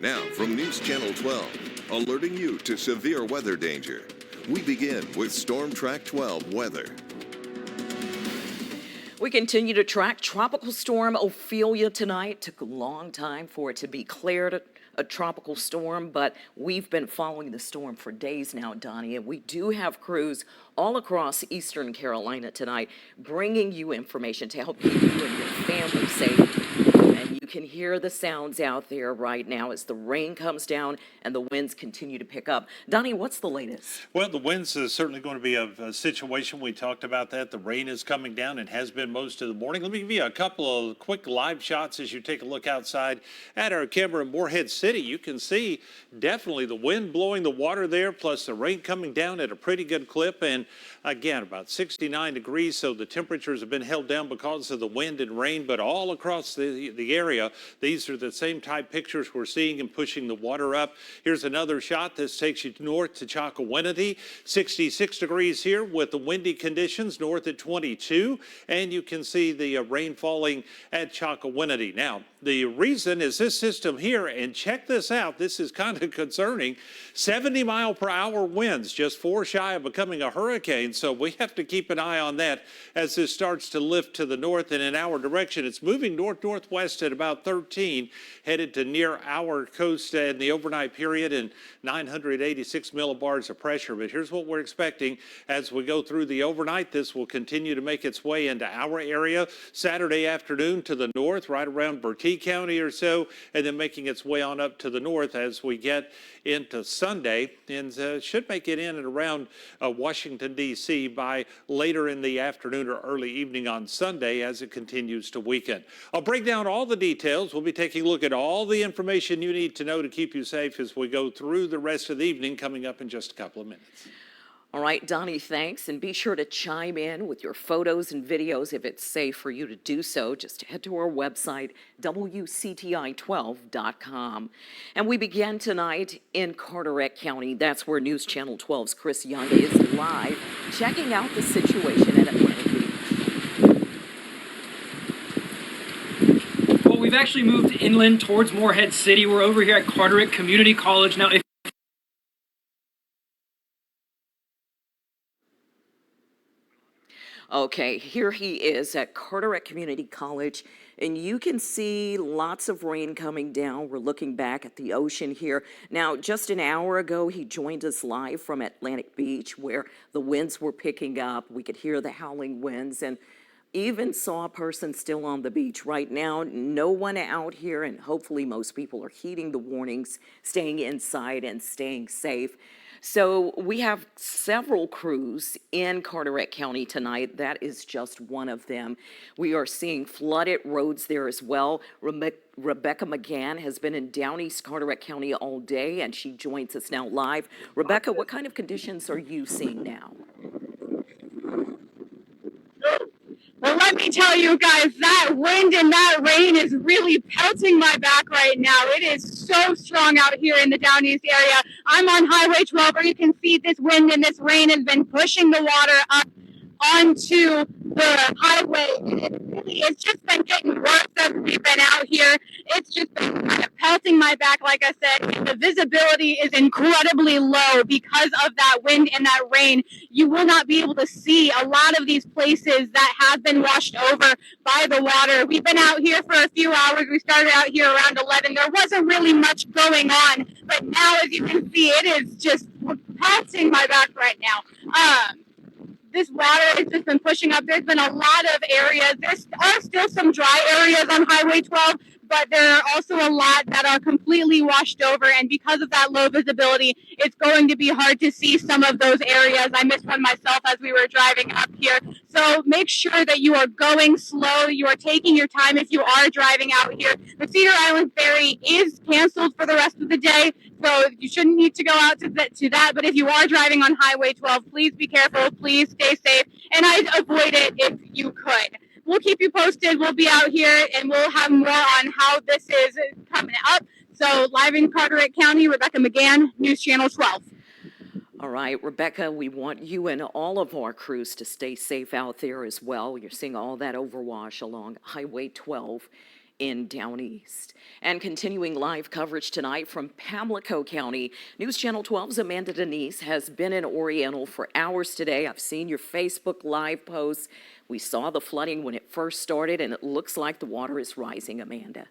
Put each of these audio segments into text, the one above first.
Now, from News Channel 12, alerting you to severe weather danger. We begin with Storm Track 12 weather. We continue to track Tropical Storm Ophelia tonight. Took a long time for it to be declared a tropical storm, but we've been following the storm for days now, Donnie, and we do have crews all across Eastern Carolina tonight bringing you information to help keep you and your family safe. And you can hear the sounds out there right now as the rain comes down and the winds continue to pick up. Donnie, what's the latest? Well, the winds is certainly going to be a situation. We talked about that. The rain is coming down. It has been most of the morning. Let me give you a couple of quick live shots as you take a look outside at our camera in Morehead City. You can see definitely the wind blowing the water there, plus the rain coming down at a pretty good clip. And again, about 69 degrees, so the temperatures have been held down because of the wind and rain, but all across the area, these are the same type pictures we're seeing and pushing the water up. Here's another shot. This takes you north to Chocowinity, 66 degrees here with the windy conditions, north at 22, and you can see the rain falling at Chocowinity. Now, the reason is this system here, and check this out, this is kind of concerning, 70-mile-per-hour winds, just 4 shy of becoming a hurricane, so we have to keep an eye on that as this starts to lift to the north and in our direction. It's moving north-northwest at about 13, headed to near our coast in the overnight period, and 986 millibars of pressure. But here's what we're expecting as we go through the overnight. This will continue to make its way into our area Saturday afternoon to the north, right around Bertie County or so, and then making its way on up to the north as we get into Sunday, and should make it in and around Washington, D.C. by later in the afternoon or early evening on Sunday as it continues to weaken. I'll break down all the details. We'll be taking a look at all the information you need to know to keep you safe as we go through the rest of the evening, coming up in just a couple of minutes. All right, Donnie, thanks. And be sure to chime in with your photos and videos if it's safe for you to do so. Just head to our website, WCTI12.com. And we begin tonight in Carteret County. That's where News Channel 12's Chris Young is live, checking out the situation at Atlantic Beach. Well, we've actually moved inland towards Morehead City. We're over here at Carteret Community College. Now, if Okay, here he is at Carteret Community College, and you can see lots of rain coming down. We're looking back at the ocean here. Now, just an hour ago, he joined us live from Atlantic Beach, where the winds were picking up. We could hear the howling winds and even saw a person still on the beach. Right now, no one out here, and hopefully most people are heeding the warnings, staying inside and staying safe. So we have several crews in Carteret County tonight. That is just one of them. We are seeing flooded roads there as well. Rebecca McGann has been in down East Carteret County all day, and she joins us now live. Rebecca, what kind of conditions are you seeing now? Well, let me tell you guys, that wind and that rain is really pelting my back right now. It is so strong out here in the Down East area. I'm on Highway 12, where you can see this wind and this rain has been pushing the water up onto the highway. It's just been getting worse as we've been out here. It's just been kind of pelting my back, like I said, and the visibility is incredibly low because of that wind and that rain. You will not be able to see a lot of these places that have been washed over by the water. We've been out here for a few hours. We started out here around 11. There wasn't really much going on, but now, as you can see, it is just pelting my back right now. This water has just been pushing up. There's been a lot of areas. There are still some dry areas on Highway 12, but there are also a lot that are completely washed over. And because of that low visibility, it's going to be hard to see some of those areas. I missed one myself as we were driving up here. So make sure that you are going slow. You are taking your time if you are driving out here. The Cedar Island Ferry is canceled for the rest of the day, so you shouldn't need to go out to that. But if you are driving on Highway 12, please be careful. Please stay safe. And I'd avoid it if you could. We'll keep you posted. We'll be out here, and we'll have more on how this is coming up. So live in Carteret County, Rebecca McGann, News Channel 12. All right, Rebecca, we want you and all of our crews to stay safe out there as well. You're seeing all that overwash along Highway 12 in Down East. And continuing live coverage tonight from Pamlico County, News Channel 12's Amanda Denise has been in Oriental for hours today. I've seen your Facebook Live posts. We saw the flooding when it first started, and it looks like the water is rising, Amanda.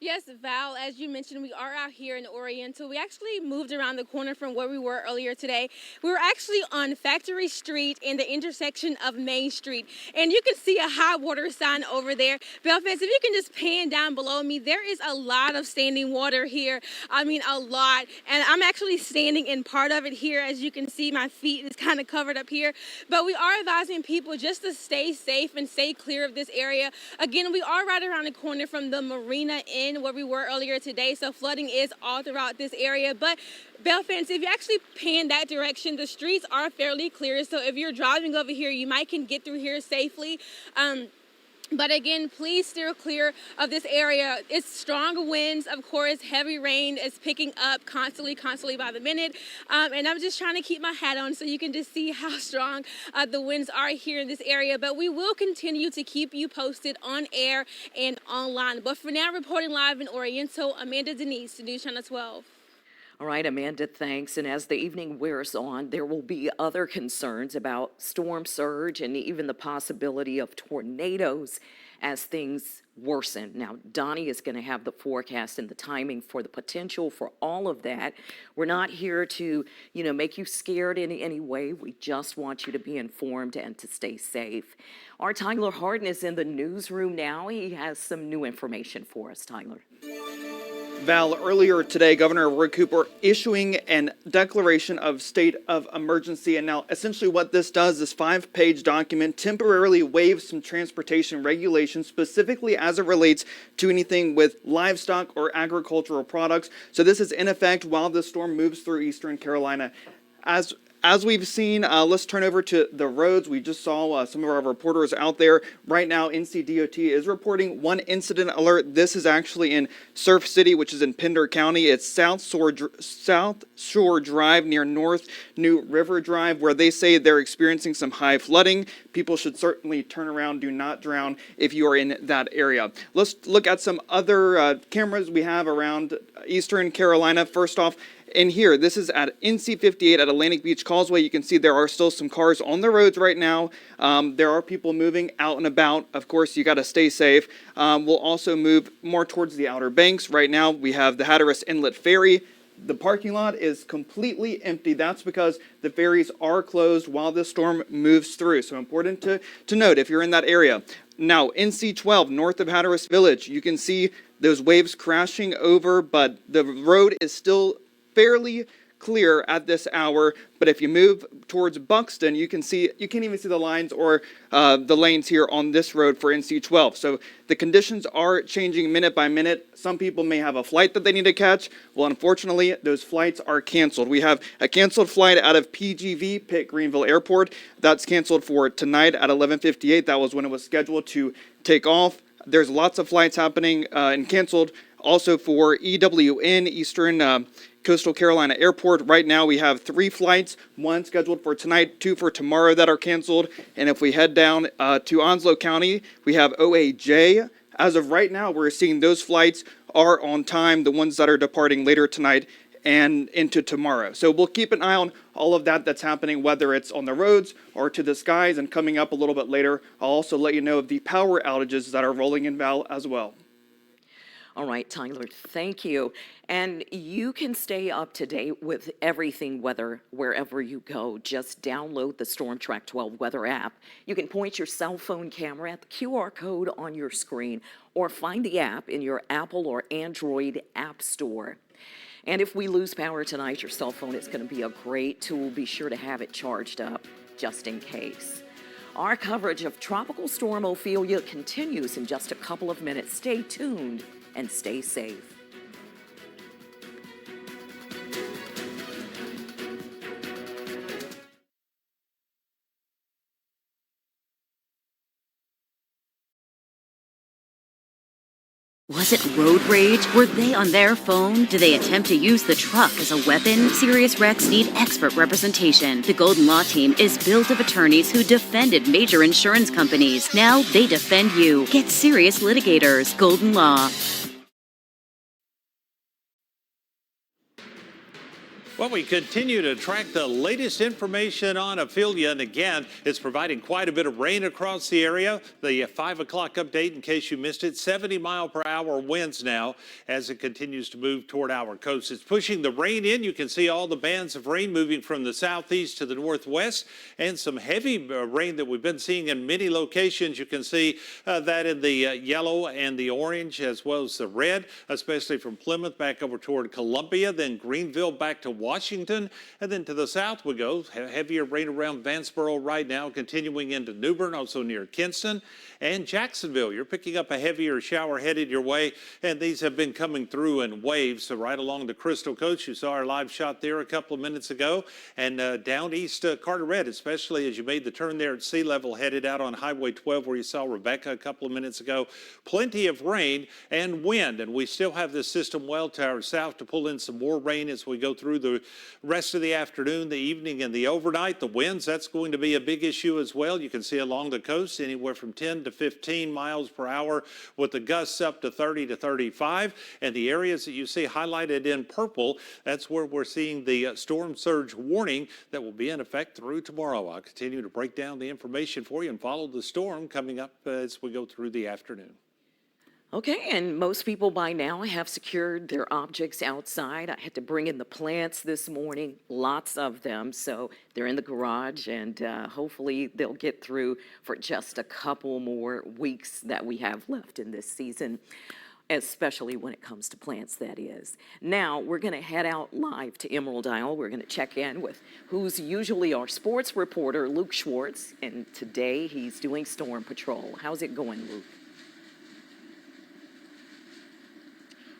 Yes, Val, as you mentioned, we are out here in Oriental. We actually moved around the corner from where we were earlier today. We were actually on Factory Street in the intersection of Main Street. And you can see a high water sign over there. Belfast, if you can just pan down below me, there is a lot of standing water here. I mean, a lot. And I'm actually standing in part of it here. As you can see, my feet is kind of covered up here. But we are advising people just to stay safe and stay clear of this area. Again, we are right around the corner from the Marina Inn where we were earlier today, so flooding is all throughout this area. But Bell fans, if you actually pan that direction, the streets are fairly clear, so if you're driving over here, you might can get through here safely. But again, please steer clear of this area. It's strong winds, of course, heavy rain is picking up constantly by the minute. And I'm just trying to keep my hat on so you can just see how strong the winds are here in this area. But we will continue to keep you posted on air and online. But for now, reporting live in Oriental, Amanda Denise, News Channel 12. All right, Amanda, thanks. And as the evening wears on, there will be other concerns about storm surge and even the possibility of tornadoes as things worsen. Now, Donnie is going to have the forecast and the timing for the potential for all of that. We're not here to, make you scared in any way. We just want you to be informed and to stay safe. Our Tyler Harden is in the newsroom now. He has some new information for us, Tyler. Val, earlier today, Governor Roy Cooper issuing a declaration of state of emergency. And now essentially what this does, this 5-page document temporarily waives some transportation regulations, specifically as it relates to anything with livestock or agricultural products. So this is in effect while the storm moves through Eastern Carolina. As we've seen, let's turn over to the roads. We just saw some of our reporters out there. Right now, NCDOT is reporting one incident alert. This is actually in Surf City, which is in Pender County. It's South Shore Drive near North New River Drive, where they say they're experiencing some high flooding. People should certainly turn around, do not drown if you are in that area. Let's look at some other cameras we have around Eastern Carolina. First off, in here, this is at NC 58 at Atlantic Beach Causeway. You can see there are still some cars on the roads right now. There are people moving out and about. Of course, you got to stay safe. We'll also move more towards the Outer Banks. Right now, we have the Hatteras Inlet Ferry. The parking lot is completely empty. That's because the ferries are closed while the storm moves through. So important to note if you're in that area. Now, NC 12, north of Hatteras Village, you can see those waves crashing over, but the road is still fairly clear at this hour. But if you move towards Buxton, you can't even see the lines or the lanes here on this road for NC 12. So the conditions are changing minute by minute. Some people may have a flight that they need to catch. Well, unfortunately, those flights are canceled. We have a canceled flight out of PGV, Pitt Greenville Airport. That's canceled for tonight at 11:58. That was when it was scheduled to take off. There's lots of flights happening and canceled also for EWN, Eastern Coastal Carolina Airport. Right now we have 3 flights, 1 scheduled for tonight, 2 for tomorrow that are canceled. And if we head down to Onslow County, we have OAJ. As of right now, we're seeing those flights are on time, the ones that are departing later tonight and into tomorrow. So we'll keep an eye on all of that that's happening, whether it's on the roads or to the skies. And coming up a little bit later, I'll also let you know of the power outages that are rolling in Val as well. All right, Tyler, thank you. And you can stay up to date with everything weather wherever you go. Just download the Storm Track 12 weather app. You can point your cell phone camera at the QR code on your screen or find the app in your Apple or Android app store. And if we lose power tonight, your cell phone is going to be a great tool. Be sure to have it charged up just in case. Our coverage of Tropical Storm Ophelia continues in just a couple of minutes. Stay tuned and stay safe. Was it road rage? Were they on their phone? Do they attempt to use the truck as a weapon? Serious wrecks need expert representation. The Golden Law Team is built of attorneys who defended major insurance companies. Now they defend you. Get serious litigators. Golden Law. Well, we continue to track the latest information on Ophelia, and again, it's providing quite a bit of rain across the area. The 5 o'clock update, in case you missed it, 70-mile-per-hour winds now as it continues to move toward our coast. It's pushing the rain in. You can see all the bands of rain moving from the southeast to the northwest, and some heavy rain that we've been seeing in many locations. You can see that in the yellow and the orange, as well as the red, especially from Plymouth back over toward Columbia, then Greenville back to Washington, and then to the south we go. Heavier rain around Vanceboro right now, continuing into New Bern, also near Kinston and Jacksonville. You're picking up a heavier shower headed your way, and these have been coming through in waves. So right along the Crystal Coast, you saw our live shot there a couple of minutes ago, and down east Carteret, especially as you made the turn there at sea level, headed out on Highway 12 where you saw Rebecca a couple of minutes ago. Plenty of rain and wind, and we still have this system well to our south to pull in some more rain as we go through the rest of the afternoon, the evening, and the overnight. The winds, that's going to be a big issue as well. You can see along the coast anywhere from 10 to 15 miles per hour with the gusts up to 30 to 35. And the areas that you see highlighted in purple, that's where we're seeing the storm surge warning that will be in effect through tomorrow. I'll continue to break down the information for you and follow the storm coming up as we go through the afternoon. Okay, and most people by now have secured their objects outside. I had to bring in the plants this morning, lots of them, so they're in the garage, and hopefully they'll get through for just a couple more weeks that we have left in this season, especially when it comes to plants, that is. Now, we're going to head out live to Emerald Isle. We're going to check in with who's usually our sports reporter, Luke Schwartz, and today he's doing storm patrol. How's it going, Luke?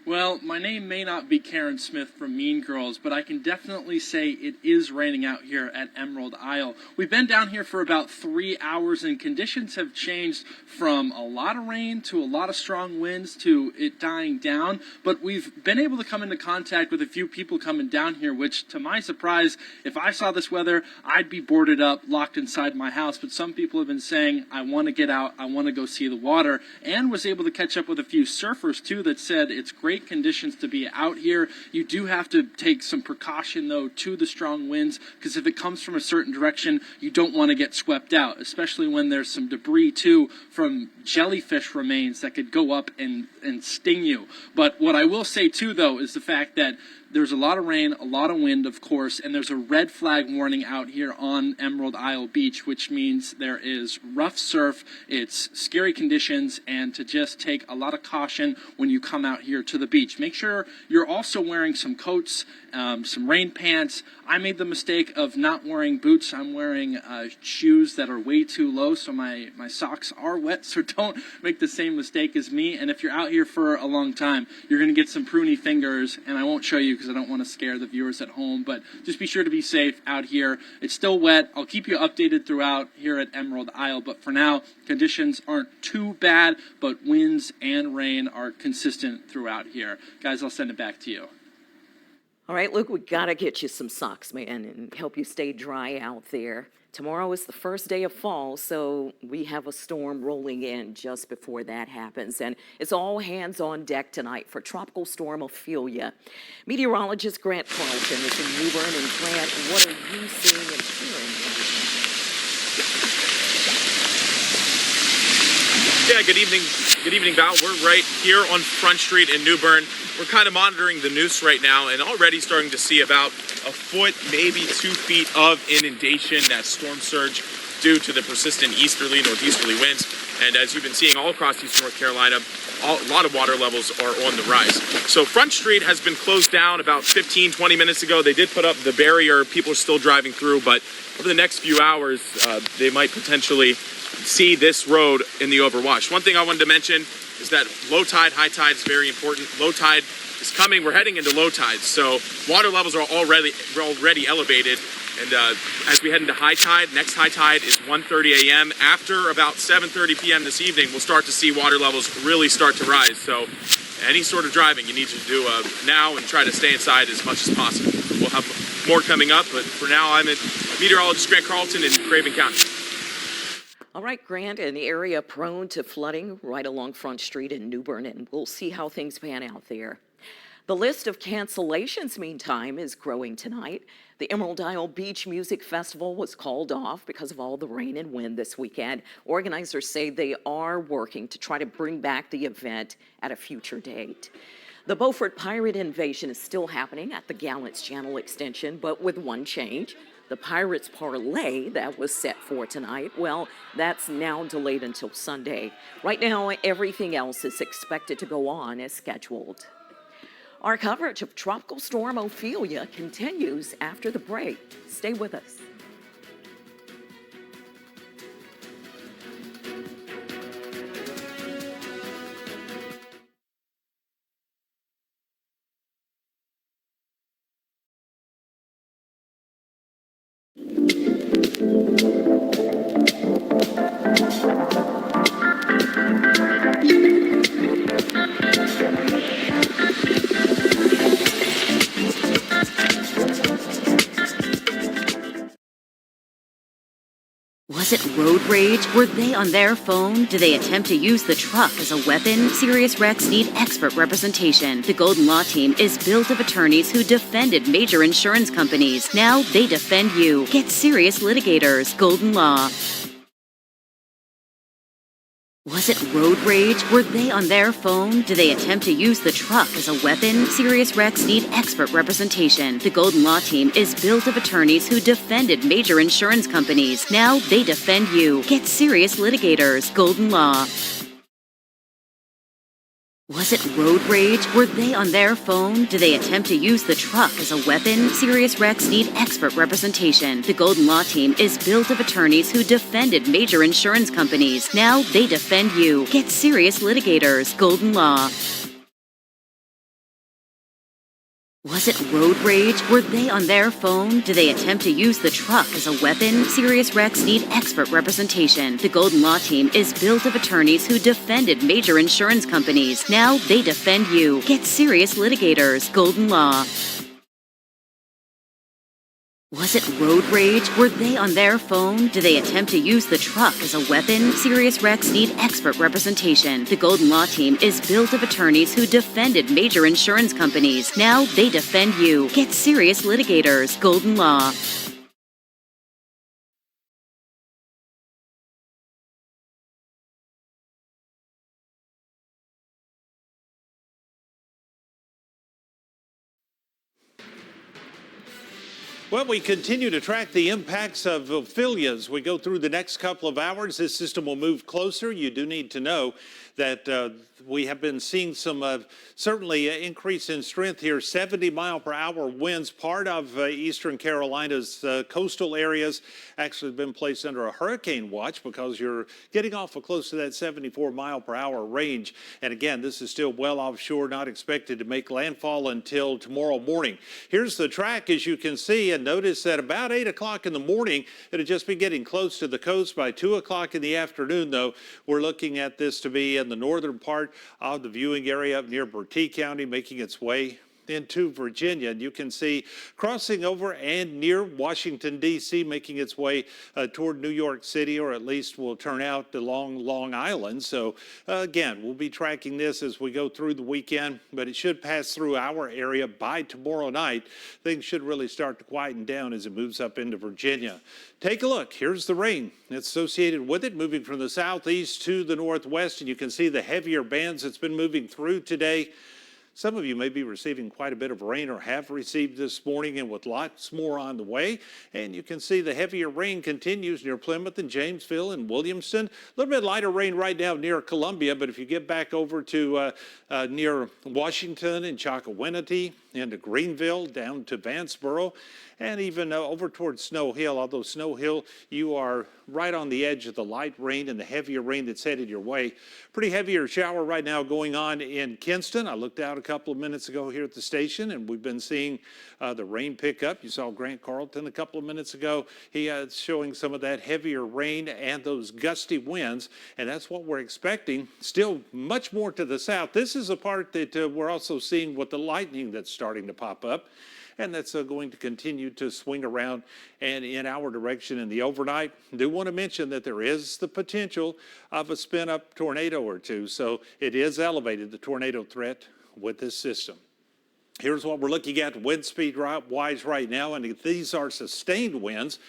Well, my name may not be Karen Smith from Mean Girls, but I can definitely say it is raining out here at Emerald Isle. We've been down here for about 3 hours, and conditions have changed from a lot of rain to a lot of strong winds to it dying down. But we've been able to come into contact with a few people coming down here, which, to my surprise, if I saw this weather, I'd be boarded up, locked inside my house. But some people have been saying, I want to get out, I want to go see the water, and was able to catch up with a few surfers, too, that said it's great conditions to be out here. You do have to take some precaution, though, to the strong winds, because if it comes from a certain direction, you don't want to get swept out, especially when there's some debris, too, from jellyfish remains that could go up and sting you. But what I will say, too, though, is the fact that there's a lot of rain, a lot of wind, of course, and there's a red flag warning out here on Emerald Isle Beach, which means there is rough surf, it's scary conditions, and to just take a lot of caution when you come out here to the beach. Make sure you're also wearing some coats, some rain pants. I made the mistake of not wearing boots. I'm wearing shoes that are way too low, so my socks are wet, so don't make the same mistake as me. And if you're out here for a long time, you're going to get some pruny fingers, and I won't show you because I don't want to scare the viewers at home, but just be sure to be safe out here. It's still wet. I'll keep you updated throughout here at Emerald Isle, but for now, conditions aren't too bad, but winds and rain are consistent throughout here. Guys, I'll send it back to you. All right, Luke, we got to get you some socks, man, and help you stay dry out there. Tomorrow is the first day of fall, so we have a storm rolling in just before that happens. And it's all hands on deck tonight for Tropical Storm Ophelia. Meteorologist Grant Carlton is in New Bern. And Grant, what are you seeing and hearing right now? Yeah, good evening. Good evening, Val. We're right here on Front Street in New Bern. We're kind of monitoring the news right now and already starting to see about a foot, maybe 2 feet of inundation, that storm surge due to the persistent easterly, northeasterly winds. And as you've been seeing all across eastern North Carolina, a lot of water levels are on the rise. So Front Street has been closed down about 15, 20 minutes ago. They did put up the barrier. People are still driving through, but over the next few hours, they might potentially see this road in the overwash. One thing I wanted to mention is that low tide, high tide is very important. Low tide is coming. We're heading into low tide, so water levels are already elevated. And as we head into high tide, next high tide is 1:30 a.m. After about 7:30 p.m. this evening, we'll start to see water levels really start to rise. So any sort of driving you need to do now and try to stay inside as much as possible. We'll have more coming up, but for now, I'm at meteorologist Grant Carlton in Craven County. All right, Grant, an area prone to flooding right along Front Street in New Bern, and we'll see how things pan out there. The list of cancellations, meantime, is growing tonight. The Emerald Isle Beach Music Festival was called off because of all the rain and wind this weekend. Organizers say they are working to try to bring back the event at a future date. The Beaufort Pirate Invasion is still happening at the Gallants Channel extension, but with one change. The Pirates Parlay that was set for tonight, well, that's now delayed until Sunday. Right now, everything else is expected to go on as scheduled. Our coverage of Tropical Storm Ophelia continues after the break. Stay with us. Was it road rage? Were they on their phone? Do they attempt to use the truck as a weapon? Serious wrecks need expert representation. The Golden Law Team is built of attorneys who defended major insurance companies. Now they defend you. Get serious litigators. Golden Law. Was it road rage? Were they on their phone? Do they attempt to use the truck as a weapon? Serious wrecks need expert representation. The Golden Law Team is built of attorneys who defended major insurance companies. Now they defend you. Get serious litigators. Golden Law. Was it road rage? Were they on their phone? Do they attempt to use the truck as a weapon? Serious wrecks need expert representation. The Golden Law Team is built of attorneys who defended major insurance companies. Now they defend you. Get serious litigators. Golden Law. Was it road rage? Were they on their phone? Do they attempt to use the truck as a weapon? Serious wrecks need expert representation. The Golden Law Team is built of attorneys who defended major insurance companies. Now they defend you. Get serious litigators. Golden Law. Was it road rage? Were they on their phone? Do they attempt to use the truck as a weapon? Serious wrecks need expert representation. The Golden Law Team is built of attorneys who defended major insurance companies. Now they defend you. Get serious litigators. Golden Law. Well, we continue to track the impacts of Ophelia as we go through the next couple of hours. This system will move closer. You do need to know that we have been seeing some certainly increase in strength here. 70-mile-per-hour winds, part of eastern Carolina's coastal areas, actually been placed under a hurricane watch because you're getting awful close to that 74-mile-per-hour range. And again, this is still well offshore, not expected to make landfall until tomorrow morning. Here's the track, as you can see, and notice that about 8 o'clock in the morning, it'll just be getting close to the coast. By 2 o'clock in the afternoon, though, we're looking at this to be in the northern part of the viewing area up near Bertie County, making its way into Virginia. And you can see crossing over and near Washington, D.C., making its way toward New York City, or at least will turn out along Long Island. So again, we'll be tracking this as we go through the weekend, but it should pass through our area by tomorrow night. Things should really start to quieten down as it moves up into Virginia. Take a look. Here's the rain that's associated with it, moving from the southeast to the northwest, and you can see the heavier bands that's been moving through today. Some of you may be receiving quite a bit of rain or have received this morning, and with lots more on the way. And you can see the heavier rain continues near Plymouth and Jamesville and Williamston. A little bit lighter rain right now near Columbia, but if you get back over to near Washington and Chocowinity, into Greenville, down to Vanceboro, and even over towards Snow Hill. Although Snow Hill, you are right on the edge of the light rain and the heavier rain that's headed your way. Pretty heavier shower right now going on in Kinston. I looked out a couple of minutes ago here at the station, and we've been seeing the rain pick up. You saw Grant Carlton a couple of minutes ago. He is showing some of that heavier rain and those gusty winds, and that's what we're expecting. Still much more to the south. This is a part that we're also seeing with the lightning that's starting to pop up, and that's going to continue to swing around and in our direction in the overnight. I do want to mention that there is the potential of a spin-up tornado or two, so it is elevated, the tornado threat with this system. Here's what we're looking at wind speed wise right now, and these are sustained winds.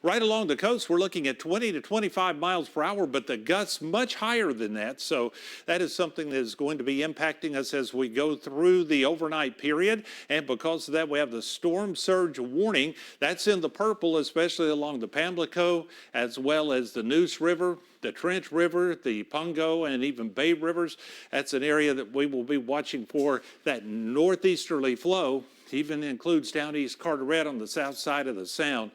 Right along the coast, we're looking at 20 to 25 miles per hour, but the gusts much higher than that. So that is something that is going to be impacting us as we go through the overnight period. And because of that, we have the storm surge warning. That's in the purple, especially along the Pamlico, as well as the Neuse River, the Trench River, the Pungo, and even Bay Rivers. That's an area that we will be watching for that northeasterly flow. Even includes down East Carteret on the south side of the Sound.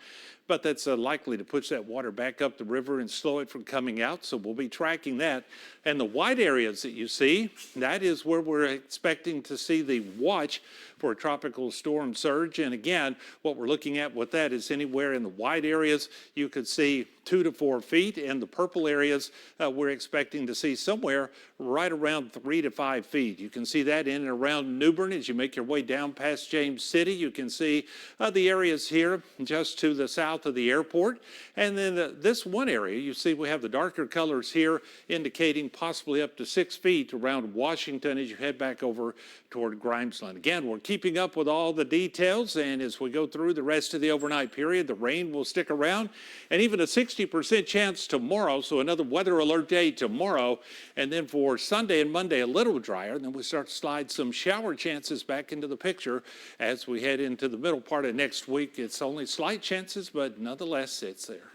But that's likely to push that water back up the river and slow it from coming out. So we'll be tracking that. And the wide areas that you see, that is where we're expecting to see the watch for a tropical storm surge. And again, what we're looking at with that is anywhere in the wide areas, you could see 2 to 4 feet. In the purple areas, we're expecting to see somewhere right around 3 to 5 feet. You can see that in and around New Bern as you make your way down past James City. You can see the areas here just to the south of the airport. And then this one area, you see we have the darker colors here indicating possibly up to 6 feet around Washington as you head back over toward Grimesland. Again, we're keeping up with all the details, and as we go through the rest of the overnight period, the rain will stick around, and even a 60% chance tomorrow, so another weather alert day tomorrow, and then for Sunday and Monday a little drier, and then we start to slide some shower chances back into the picture as we head into the middle part of next week. It's only slight chances, but nonetheless, it's there.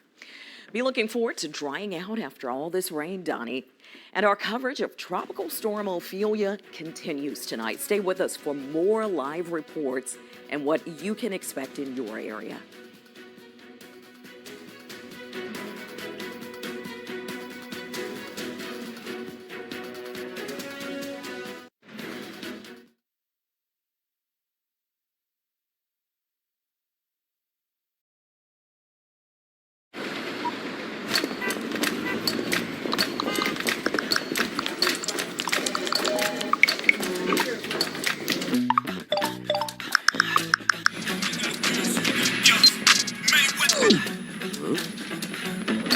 Be looking forward to drying out after all this rain, Donnie. And our coverage of Tropical Storm Ophelia continues tonight. Stay with us for more live reports and what you can expect in your area.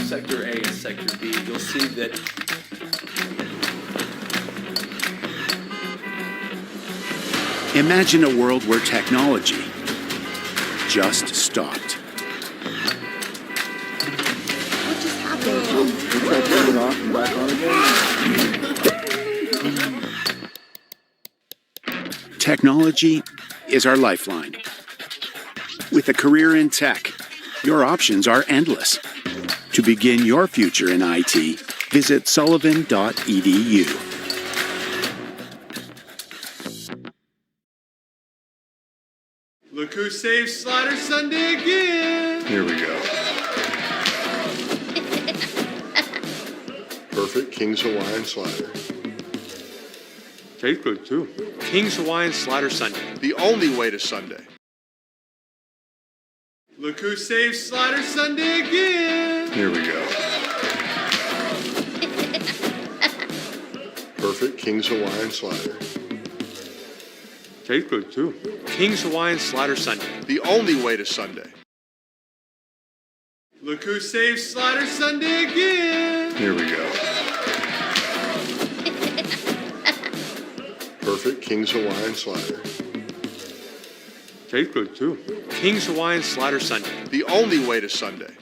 Sector A and Sector B, you'll see that imagine a world where technology just stopped. What just happened? We tried to turn it off and back on again. Technology is our lifeline. With a career in tech, your options are endless. To begin your future in IT, visit sullivan.edu. Look who saved Slider Sunday again! Here we go. Perfect King's Hawaiian Slider. Tastes good too. King's Hawaiian Slider Sunday. The only way to Sunday. Look who saved Slider Sunday again! Here we go. Perfect King's Hawaiian Slider. Tastes good too. King's Hawaiian Slider Sunday. The only way to Sunday. Look who saved Slider Sunday again! Here we go. Perfect King's Hawaiian Slider. Tastes good too. King's Hawaiian Slider Sunday. The only way to Sunday.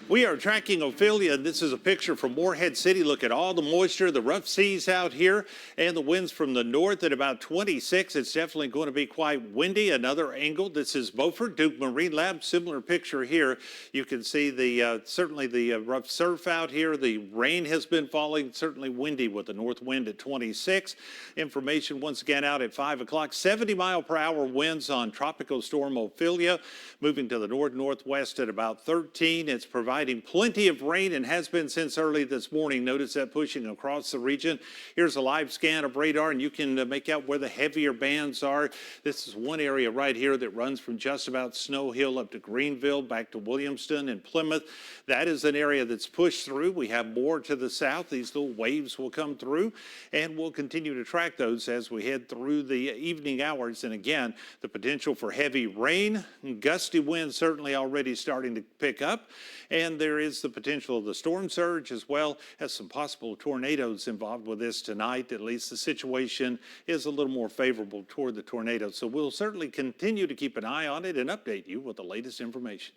We are tracking Ophelia, and this is a picture from Morehead City. Look at all the moisture, the rough seas out here, and the winds from the north at about 26. It's definitely going to be quite windy. Another angle. This is Beaufort, Duke Marine Lab. Similar picture here. You can see the certainly the rough surf out here. The rain has been falling, certainly windy with the north wind at 26. Information once again out at 5 o'clock. 70-mile-per-hour winds on Tropical Storm Ophelia, moving to the north-northwest at about 13. It's providing providing plenty of rain and has been since early this morning. Notice that pushing across the region. Here's a live scan of radar, and you can make out where the heavier bands are. This is one area right here that runs from just about Snow Hill up to Greenville, back to Williamston and Plymouth. That is an area that's pushed through. We have more to the south. These little waves will come through, and we'll continue to track those as we head through the evening hours. And again, the potential for heavy rain, gusty winds certainly already starting to pick up, and there is the potential of the storm surge as well as some possible tornadoes involved with this tonight. At least the situation is a little more favorable toward the tornadoes. So we'll certainly continue to keep an eye on it and update you with the latest information.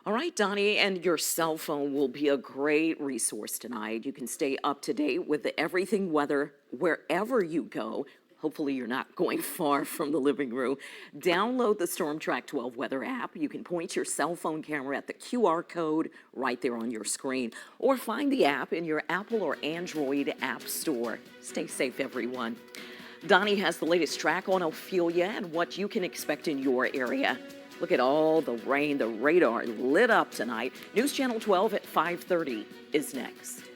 All right, Donnie, and your cell phone will be a great resource tonight. You can stay up to date with the everything weather wherever you go. Hopefully you're not going far from the living room. Download the Storm Track 12 weather app. You can point your cell phone camera at the QR code right there on your screen, or find the app in your Apple or Android app store. Stay safe, everyone. Donnie has the latest track on Ophelia and what you can expect in your area. Look at all the rain, the radar lit up tonight. News Channel 12 at 5:30 is next.